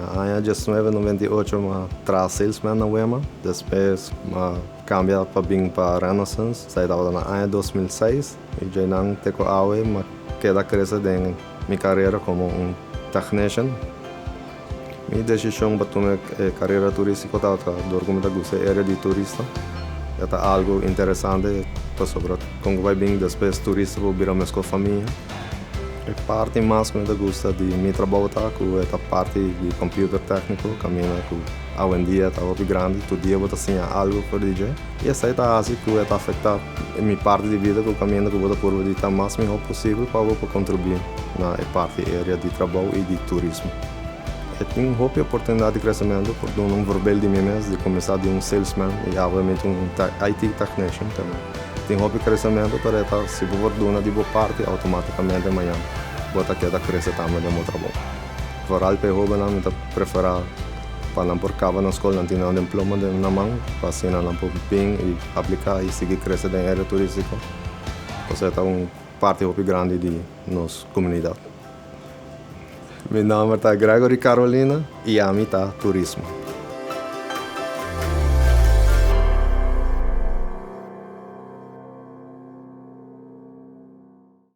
Na ano 1998 eu tra salesman na UEMA, depois eu cambia para Renaissance, saí da na ano 2006 e já não tenho aula, mas queda crescer em minha carreira como technician. Minha decisão para tomar carreira turística estava como eu gosto da área de turista. É algo interessante, sobre como vai bem depois turista para vir com a família. A parte mais que eu gosto de meu trabalho é a parte de computer técnico, caminho que hoje em dia está muito grande, todo dia eu tenho algo para dizer. E essa é a assim que afeta a minha parte de vida, que o caminho que eu vou por o mais possível para contribuir na parte área de trabalho e de turismo. Eu tenho uma oportunidade de crescimento por um verbal de mim mesmo, de começar de salesman e obviamente IT technician também. Tenho crescimento para se for dona de boa parte, automaticamente amanhã vou ter crescer também no meu trabalho. Vooral para jovens, eu prefiro para não por cava na escola, não ter um diploma na mão, para assim não por bem e aplicar e seguir crescendo na área turística. Isso é uma parte muito grande de nossa comunidade. Meu nome é Gregory Carolina e a mim está turismo.